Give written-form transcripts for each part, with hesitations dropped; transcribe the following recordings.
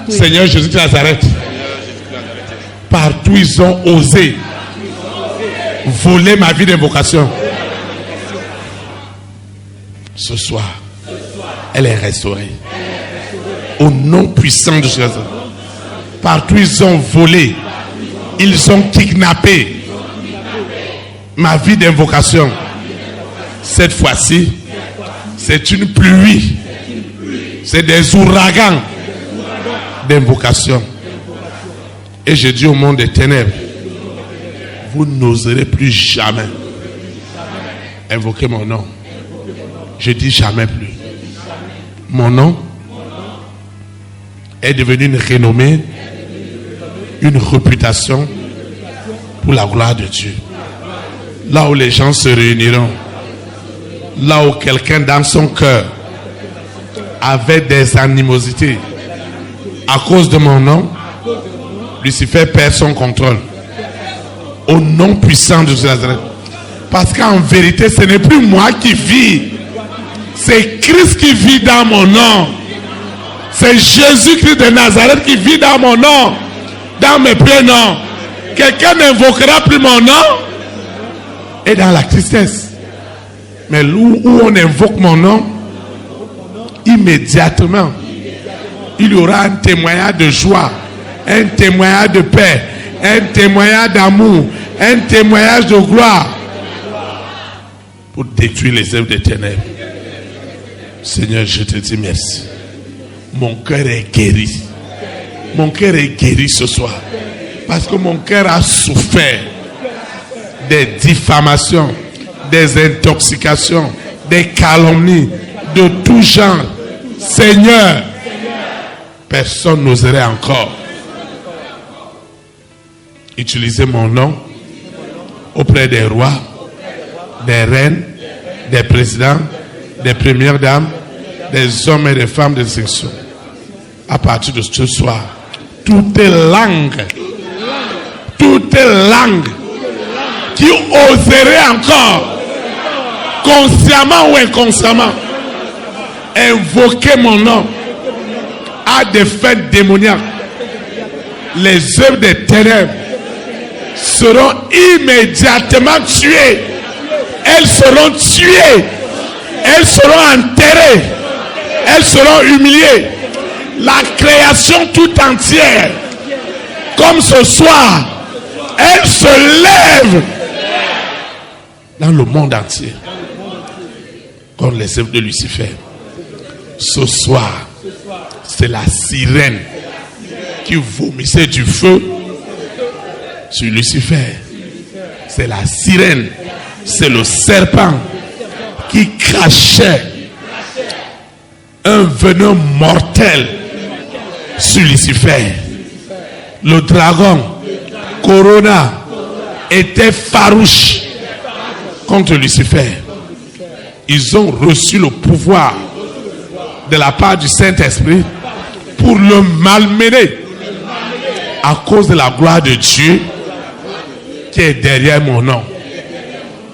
Seigneur Jésus de Nazareth, partout ils ont osé voler ma vie d'invocation, ce soir, elle est restaurée. Au nom puissant de Jésus. Partout ils ont volé, ils ont kidnappé ma vie d'invocation. Cette fois-ci, c'est une pluie, c'est des ouragans d'invocation. Et je dis au monde des ténèbres, vous n'oserez plus jamais invoquer mon nom. Je dis jamais plus. Mon nom est devenu une renommée, une réputation pour la gloire de Dieu. Là où les gens se réuniront, là où quelqu'un dans son cœur avait des animosités à cause de mon nom, Lucifer perd son contrôle. Au nom puissant de Jésus. Parce qu'en vérité, ce n'est plus moi qui vis. C'est Christ qui vit dans mon nom. C'est Jésus-Christ de Nazareth qui vit dans mon nom. Dans mes prénoms. Quelqu'un n'invoquera plus mon nom. Et dans la tristesse. Mais où on invoque mon nom, immédiatement, il y aura un témoignage de joie, un témoignage de paix, un témoignage d'amour, un témoignage de gloire pour détruire les œuvres des ténèbres. Seigneur, je te dis merci. Mon cœur est guéri. Mon cœur est guéri ce soir. Parce que mon cœur a souffert des diffamations, des intoxications, des calomnies, de tout genre. Seigneur, personne n'oserait encore utiliser mon nom auprès des rois, des reines, des présidents, des premières dames, des hommes et des femmes de section. À partir de ce soir, toutes les langues qui oseraient encore, consciemment ou inconsciemment, invoquer mon nom à des fêtes démoniaques, les œuvres des ténèbres seront immédiatement tuées. Elles seront tuées. Elles seront enterrées. Elles seront humiliées. La création tout entière, comme ce soir, elle se lève dans le monde entier contre les œuvres de Lucifer. Ce soir, c'est la sirène qui vomissait du feu sur Lucifer. C'est la sirène, c'est le serpent qui crachait un venin mortel sur Lucifer. Le dragon Corona était farouche contre Lucifer. Ils ont reçu le pouvoir de la part du Saint-Esprit pour le malmener à cause de la gloire de Dieu qui est derrière mon nom,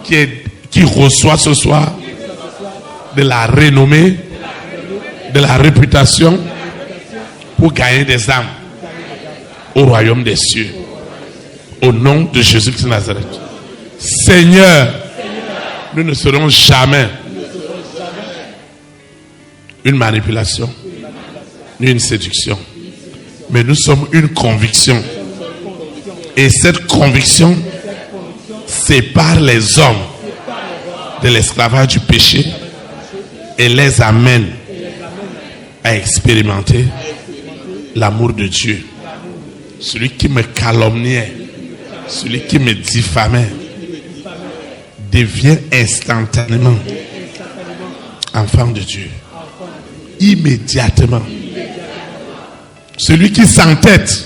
qui reçoit ce soir de la renommée, de la réputation pour gagner des âmes au royaume des cieux. Au nom de Jésus-Christ de Nazareth. Seigneur, nous ne serons jamais une manipulation, ni une séduction, mais nous sommes une conviction. Et cette conviction sépare les hommes de l'esclavage du péché et les amène à expérimenter l'amour de Dieu. Celui qui me calomniait, celui qui me diffamait, devient instantanément enfant de Dieu. Immédiatement. Celui qui s'entête,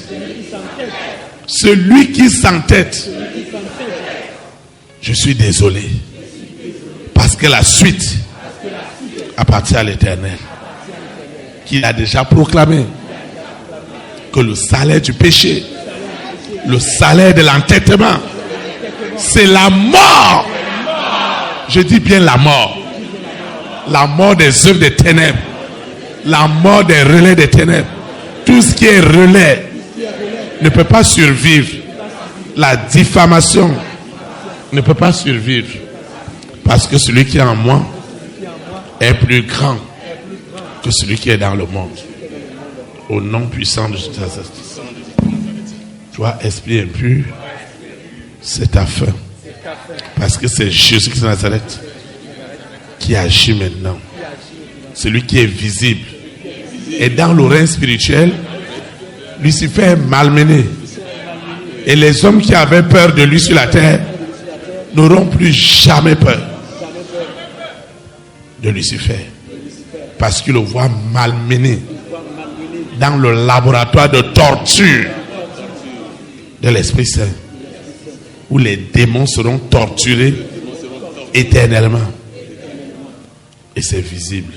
je suis désolé, parce que la suite appartient à l'Éternel, qui a déjà proclamé que le salaire du péché, le salaire de l'entêtement, c'est la mort. Je dis bien la mort. La mort des œuvres des ténèbres, la mort des relais des ténèbres. Tout ce qui est relais ne peut pas survivre. La diffamation ne peut pas survivre. Parce que celui qui est en moi est plus grand que celui qui est dans le monde. Au nom puissant de Jésus. Toi, esprit impur, c'est ta fin. Parce que c'est Jésus-Christ de Nazareth qui agit maintenant. Celui qui est visible. Et dans le règne spirituel, Lucifer est malmené. Et les hommes qui avaient peur de lui sur la terre n'auront plus jamais peur de Lucifer. Parce qu'ils le voient malmené dans le laboratoire de torture de l'Esprit Saint, où les démons seront torturés éternellement. Et c'est visible.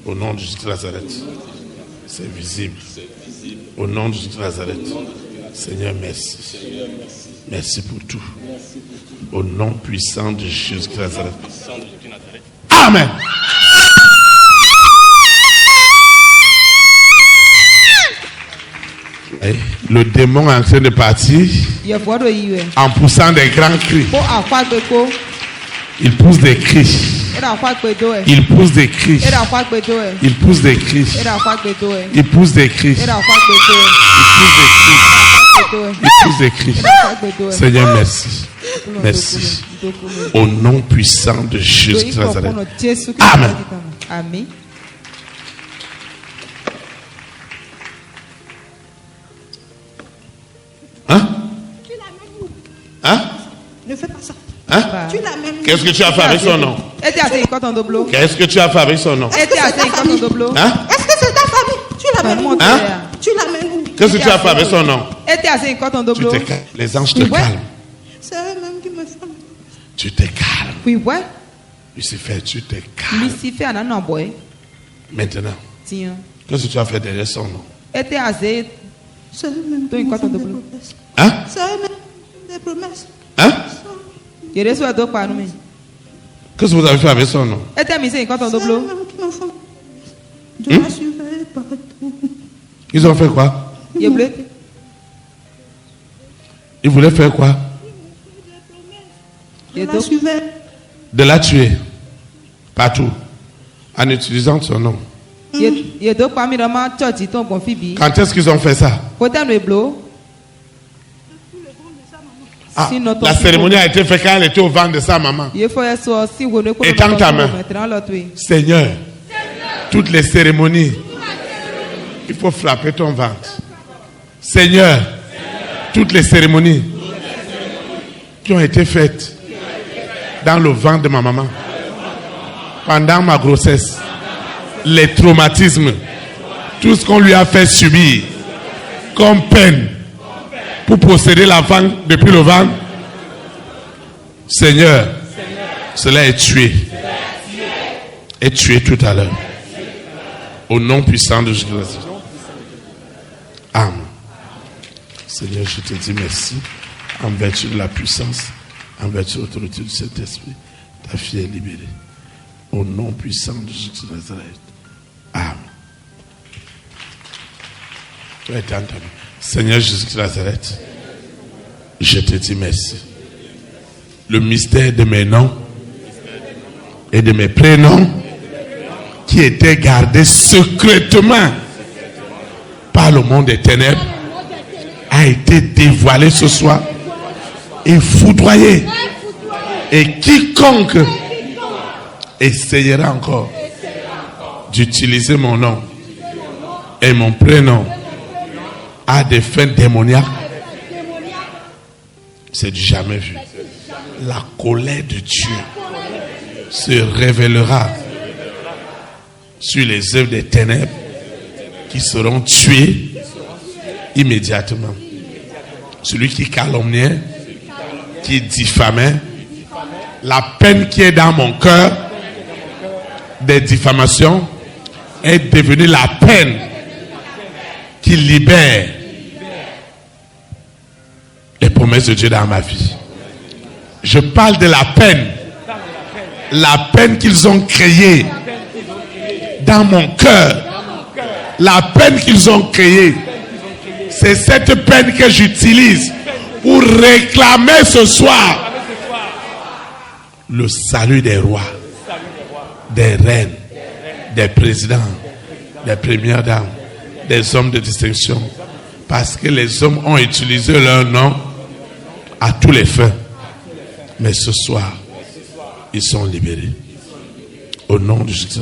Au nom de Jésus de Nazareth. C'est visible. Au nom de Jésus de Nazareth. Seigneur, merci. Merci pour tout. Au nom puissant de Jésus de Nazareth. Amen. Le démon est en train de partir en poussant des grands cris. Il pousse des cris. Il pousse des cris. Il pousse des cris. Il pousse des cris. Il pousse des cris. Seigneur, merci. Merci. Au nom puissant de Jésus de Nazareth. Amen. Amen. Hein? Hein? Ne fais pas ça. Hein? Tu l'amènes. Qu'est-ce que tu as fait avec son nom? Qu'est-ce que tu as fait avec son nom? Hein? Est-ce que c'est ta famille? Tu l'amènes où? Hein? Tu l'amènes où? Qu'est-ce que tu as fait avec son nom? Tu te calmes. Les anges te calment. C'est eux-mêmes qui me font. Tu te calmes. Oui, ouais. Lucifer, tu te calmes. Lucifer, non, boy. Maintenant, Tiens. qu'est-ce que tu as fait derrière son nom? C'est eux-mêmes qui me font des promesses. Hein? C'est eux-mêmes des promesses. Hein? Qu'est-ce que vous avez fait avec son nom? C'est eux-mêmes qui me font. Je la suivais partout. Ils ont fait quoi? Ils voulaient faire quoi? Je la suivais. De la tuer. Partout. En utilisant son nom. Quand est-ce qu'ils ont fait ça? Ah, la cérémonie a été faite quand elle était au ventre de sa maman. Étends ta main. Seigneur, toutes les cérémonies, il faut frapper ton ventre. Seigneur, toutes les cérémonies qui ont été faites dans le ventre de ma maman, pendant ma grossesse, les traumatismes, tout ce qu'on lui a fait subir comme peine pour posséder l'enfant depuis le ventre, Seigneur, cela est tué. Est tué tout à l'heure. Au nom puissant de Jésus. Amen. Seigneur, je te dis merci. En vertu de la puissance, en vertu de l'autorité du Saint-Esprit, ta fille est libérée. Au nom puissant de Jésus de Nazareth. Amen. Tu as été entendu. Seigneur Jésus de Nazareth, je te dis merci. Le mystère de mes noms et de mes prénoms qui étaient gardés secrètement par le monde des ténèbres a été dévoilé ce soir et foudroyé. Et quiconque essayera encore d'utiliser mon nom et mon prénom à des fins démoniaques, c'est du jamais vu. La colère de Dieu se révélera sur les œuvres des ténèbres qui seront tuées immédiatement. Celui qui calomniait, qui diffamait, la peine qui est dans mon cœur des diffamations est devenue la peine qui libère les promesses de Dieu dans ma vie. Je parle de la peine qu'ils ont créée dans mon cœur La peine qu'ils ont créée, c'est cette peine que j'utilise pour réclamer ce soir le salut des rois, des reines, des présidents, des premières dames, des hommes de distinction. Parce que les hommes ont utilisé leur nom à tous les fins. Mais ce soir, ils sont libérés. Au nom de Jésus.